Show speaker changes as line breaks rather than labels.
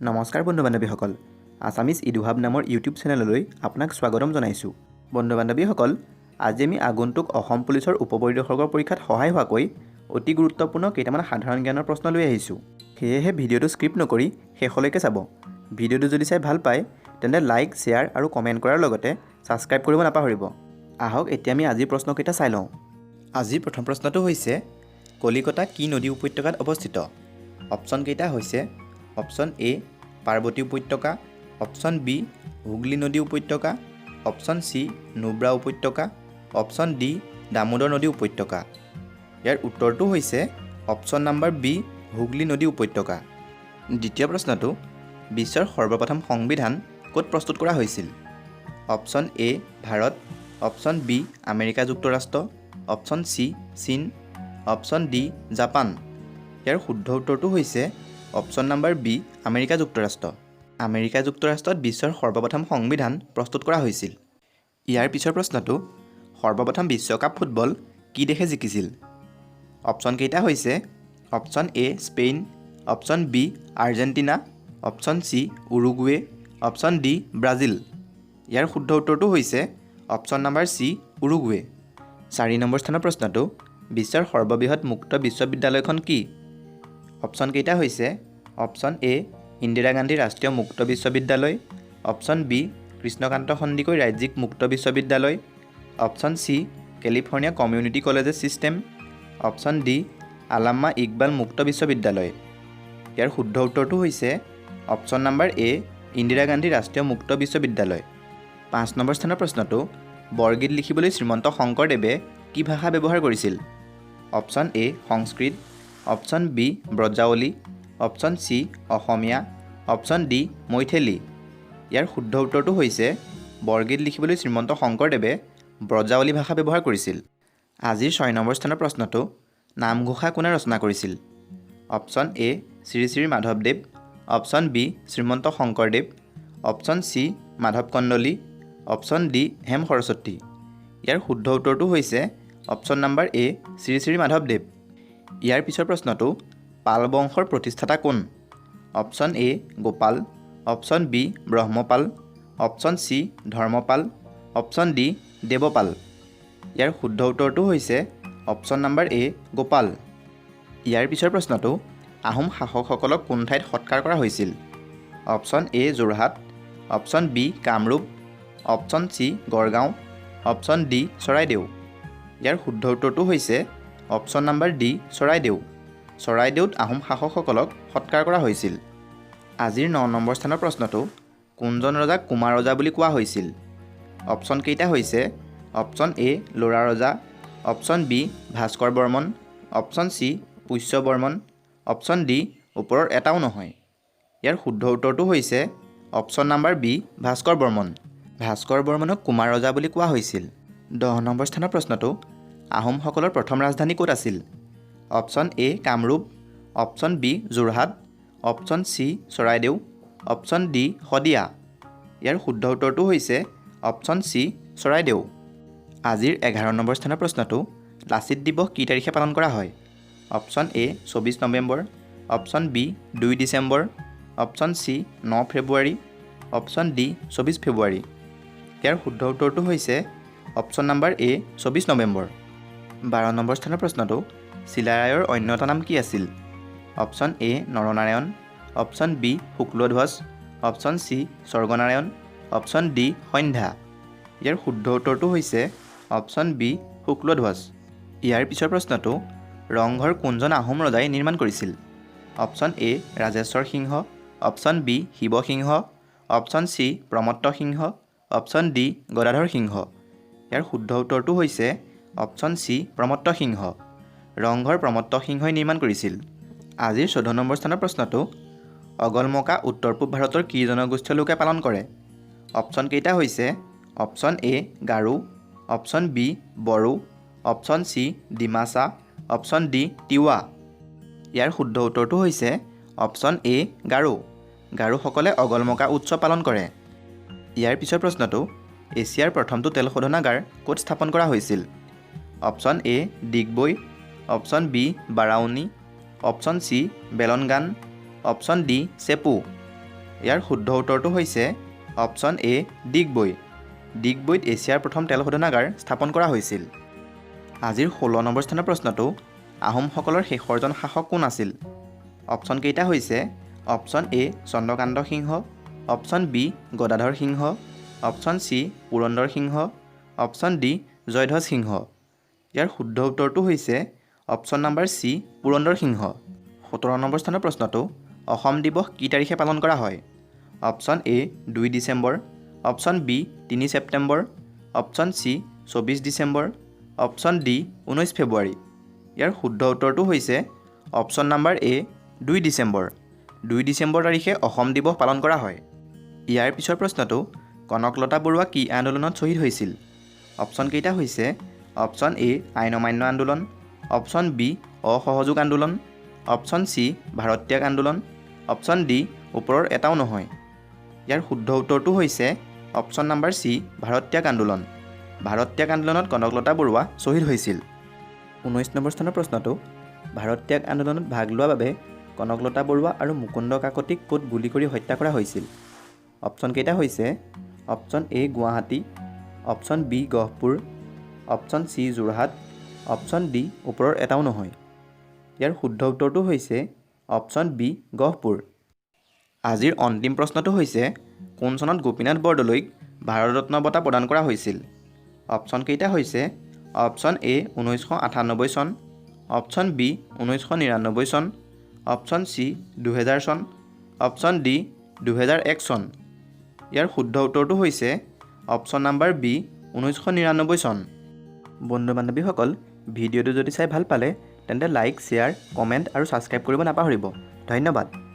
নমস্কাৰ বন্ধু বান্ধৱীসকল, আছামিজ ইডুহাব নামৰ ইউটিউব চেনেললৈ আপোনাক স্বাগতম জনাইছোঁ। বন্ধু বান্ধৱীসকল, আজি আমি আগন্তুক অসম পুলিচৰ উপপৰিদৰ্শকৰ পৰীক্ষাত সহায় হোৱাকৈ অতি গুৰুত্বপূৰ্ণ কেইটামান সাধাৰণ জ্ঞানৰ প্ৰশ্ন লৈ আহিছোঁ। সেয়েহে ভিডিঅ'টো স্ক্ৰিপ্ট নকৰি শেষলৈকে চাব। ভিডিঅ'টো যদি চাই ভাল পায় তেন্তে লাইক, শ্বেয়াৰ আৰু কমেণ্ট কৰাৰ লগতে ছাবস্ক্ৰাইব কৰিব নাপাহৰিব। আহক এতিয়া আমি আজিৰ প্ৰশ্নকেইটা চাই লওঁ। আজিৰ প্ৰথম প্ৰশ্নটো হৈছে, কলিকতা কি নদী উপত্যকাত অৱস্থিত? অপশ্যনকেইটা হৈছে অপশ্যন এ পাৰ্বতী উপত্যকা, অপশ্যন বি হুগলী নদী উপত্যকা, অপশ্যন চি নুব্ৰা উপত্যকা, অপশ্যন ডি দামোদৰ নদী উপত্যকা। ইয়াৰ উত্তৰটো হৈছে অপশ্যন নম্বৰ বি হুগলী নদী উপত্যকা। দ্বিতীয় প্ৰশ্নটো, বিশ্বৰ সৰ্বপ্ৰথম সংবিধান ক'ত প্ৰস্তুত কৰা হৈছিল? Option A Bharat, option B America যুক্তৰাষ্ট্ৰ, অপশ্যন চি চীন, অপশ্যন ডি জাপান। ইয়াৰ শুদ্ধ উত্তৰটো হৈছে অপশ্যন নম্বৰ বি আমেৰিকা যুক্তৰাষ্ট্ৰ। আমেৰিকা যুক্তৰাষ্ট্ৰত বিশ্বৰ সৰ্বপ্ৰথম সংবিধান প্ৰস্তুত কৰা হৈছিল। ইয়াৰ পিছৰ প্ৰশ্নটো, সৰ্বপ্ৰথম বিশ্বকাপ ফুটবল কি দেশে জিকিছিল? অপশ্যনকেইটা হৈছে option A Spain, option B Argentina, option C Uruguay, option D Brazil. ইয়াৰ শুদ্ধ উত্তৰটো হৈছে option number C Uruguay. 4 number স্থানৰ প্ৰশ্নটো, বিশ্বৰ সৰ্ববৃহৎ মুক্ত বিশ্ববিদ্যালয়খন কি? অপশ্যনকেইটা হৈছে অপশ্যন এ ইন্দিৰা গান্ধী ৰাষ্ট্ৰীয় মুক্ত বিশ্ববিদ্যালয়, অপশ্যন বি কৃষ্ণকান্ত সন্দিকৈ ৰাজ্যিক মুক্ত বিশ্ববিদ্যালয়, option C California community colleges system, option D Allama Iqbal মুক্ত বিশ্ববিদ্যালয়। ইয়াৰ শুদ্ধ উত্তৰটো হৈছে option number A Indira Gandhi ৰাষ্ট্ৰীয় মুক্ত বিশ্ববিদ্যালয়। 5 নম্বৰ স্থানৰ প্ৰশ্নটো, বৰগীত লিখিবলৈ শ্ৰীমন্ত শংকৰদেৱে কি ভাষা ব্যৱহাৰ কৰিছিল? Option A Sanskrit, option B Brajavali, option C Asomiya, option D Maithili. ইয়াৰ শুদ্ধ উত্তৰটো হৈছে বৰগীত লিখিবলৈ শ্ৰীমন্ত শংকৰদেৱে ব্ৰজাৱলী ভাষা ব্যৱহাৰ কৰিছিল। আজিৰ 6 নম্বৰ স্থানৰ প্ৰশ্নটো, নামঘোষা কোনে ৰচনা কৰিছিল? অপশ্যন এ শ্ৰী শ্ৰী মাধৱদেৱ, option B Srimanta Sankardev, option C Madhav Kandali, option D Hem Saraswati. ইয়াৰ শুদ্ধ উত্তৰটো হৈছে option number A Shri Shri মাধৱদেৱ। ইয়াৰ পিছৰ প্ৰশ্নটো, পাল বংশৰ প্ৰতিষ্ঠাতা কোন? Option A Gopal, option B Brahmapal, option C Dharmapal, option D Devapal. ইয়াৰ শুদ্ধ উত্তৰটো হৈছে অপশ্যন নম্বৰ এ গোপাল। ইয়াৰ পিছৰ প্ৰশ্নটো, আহোম শাসকসকলক কোন ঠাইত সৎকাৰ কৰা হৈছিল? Option A Jorhat, option B Kamrup, option C Gargaon, option D Charaideo. ইয়াৰ শুদ্ধ উত্তৰটো হৈছে অপশ্যন নম্বৰ ডি চৰাইদেউ। চৰাইদেউত আহোম শাসকসকলক সৎকাৰ কৰা হৈছিল। আজিৰ 9 নম্বৰ স্থানৰ প্ৰশ্নটো, কোনজন ৰজাক কুমাৰ ৰজা বুলি কোৱা হৈছিল? অপশ্যনকেইটা হৈছে option A Lora Raja, option B Bhaskar Varman, option C Pushya Varman, option D ওপৰৰ এটাও নহয়। ইয়াৰ শুদ্ধ উত্তৰটো হৈছে option number B Bhaskar Varman. Bhaskar বৰ্মনক কুমাৰ ৰজা বুলি কোৱা হৈছিল। 10 নম্বৰ স্থানৰ প্ৰশ্নটো, আহোমসকলৰ প্ৰথম ৰাজধানী ক'ত আছিল? Option A Kamrup, option B Jorhat, option C Charaideo, option D Sadiya. ইয়াৰ শুদ্ধ উত্তৰটো হৈছে অপশ্যন চি চৰাইদেউ। আজিৰ 11 নম্বৰ স্থানৰ প্ৰশ্নটো, লাচিত দিৱস কি তাৰিখে পালন কৰা হয়? Option A 24 November, option B 2 December, option C 9 February, option D 24 February. ইয়াৰ শুদ্ধ উত্তৰটো হৈছে option number A 24 November. 12 number স্থানৰ প্ৰশ্নটো, চিলাৰায়ৰ অন্য এটা নাম কি আছিল? Option A Naranarayan, option B Shukladhwaj, option C Swarganarayan, option D Sandhya. ইয়াৰ শুদ্ধ উত্তৰটো হৈছে অপশ্যন বি শুক্লধ্বজ। ইয়াৰ পিছৰ প্ৰশ্নটো, ৰংঘৰ কোনজন আহোম ৰজাই নিৰ্মাণ কৰিছিল? Option A Rajeswar Singha, option B Sivasingha, option C Pramatta Singha, option D Gadadhar Singha. ইয়াৰ শুদ্ধ উত্তৰটো হৈছে অপশ্যন চি প্ৰমত্ত সিংহ। ৰংঘৰ প্ৰমত্ত সিংহই নিৰ্মাণ কৰিছিল। আজিৰ 14 নম্বৰ স্থানৰ প্ৰশ্নটো, অগলমকা উত্তৰ পূব ভাৰতৰ কি জনগোষ্ঠীয় লোকে পালন কৰে? অপশ্যনকেইটা হৈছে option A Garo, option B Bodo, option C Dimasa, option D Tiwa. ইয়াৰ শুদ্ধ উত্তৰটো হৈছে অপশ্যন এ গাৰো। গাৰোসকলে অগলমকা উৎসৱ পালন কৰে। ইয়াৰ পিছৰ প্ৰশ্নটো, এছিয়াৰ প্ৰথমটো তেল শোধনাগাৰ ক'ত স্থাপন কৰা হৈছিল? Option A Digboi, option B Barauni, option C বেলনগান, অপশ্যন ডি চেপু। ইয়াৰ শুদ্ধ উত্তৰটো হৈছে অপশ্যন এ ডিগবৈ। ডিগবৈত এছিয়াৰ প্ৰথম তেল শোধনাগাৰ স্থাপন কৰা হৈছিল। আজিৰ 16 নম্বৰ স্থানৰ প্ৰশ্নটো আহোমসকলৰ শেষৰজন শাসক কোন আছিল? অপশ্যন কেইটা হৈছে option A Chandrakanta Singha, option B Gadadhar Singha, option C Purandar Singha, option D Jayadhwaj Singha. ইয়াৰ শুদ্ধ উত্তৰটো হৈছে option number C Purandar Singha. 17 number স্থানৰ প্ৰশ্নটো অসম দিৱস কি তাৰিখে পালন কৰা হয়? Option A 2 December, option B 3 September, option C 24 December, option D 19 February. ইয়াৰ শুদ্ধ উত্তৰটো হৈছে option number A 2 December. 2 December তাৰিখে অসম দিৱস পালন কৰা হয়। ইয়াৰ পিছৰ প্ৰশ্নটো কনকলতা বৰুৱা কি আন্দোলনত শ্বহীদ হৈছিল? অপশ্যন কেইটা হৈছে অপশ্যন এ আইন অমান্য আন্দোলন, অপশ্যন বি অসহযোগ আন্দোলন, অপশ্যন চি ভাৰত ত্যাগ আন্দোলন, অপশ্যন ডি ওপৰৰ এটাও নহয়। ইয়াৰ শুদ্ধ উত্তৰটো হৈছে অপশ্যন নম্বৰ চি ভাৰত ত্যাগ আন্দোলন। ভাৰত ত্যাগ আন্দোলনত কনকলতা বৰুৱা শ্বহীদ হৈছিল। 19 নম্বৰ স্থানৰ প্ৰশ্নটো ভাৰত ত্যাগ আন্দোলনত ভাগ লোৱাৰ বাবে কনকলতা বৰুৱা আৰু মুকুন্দ কাকতিক ক'ত গুলি কৰি হত্যা কৰা হৈছিল? অপশ্যন কেইটা হৈছে option A Guwahati, option B Gohpur, option C Jorhat, option D ওপৰৰ এটাও নহয়। ইয়াৰ শুদ্ধ উত্তৰটো হৈছে অপশ্যন বি গহপুৰ। আজিৰ অন্তিম প্ৰশ্নটো হৈছে কোন চনত গোপীনাথ বৰদলৈক ভাৰত ৰত্ন বঁটা প্ৰদান কৰা হৈছিল? অপশ্যন কেইটা হৈছে অপশ্যন এ 1998 চন, অপশ্যন বি 1999 চন, অপশ্যন চি 2000 চন, অপশ্যন ডি 2001 চন। ইয়াৰ শুদ্ধ উত্তৰটো হৈছে অপশ্যন নম্বৰ বি 1999 চন। বন্ধু বান্ধৱীসকল, ভিডিঅ'টো যদি চাই ভাল পালে তেন্তে লাইক, শ্বেয়াৰ, কমেণ্ট আৰু ছাবস্ক্ৰাইব কৰিব নাপাহৰিব। ধন্যবাদ।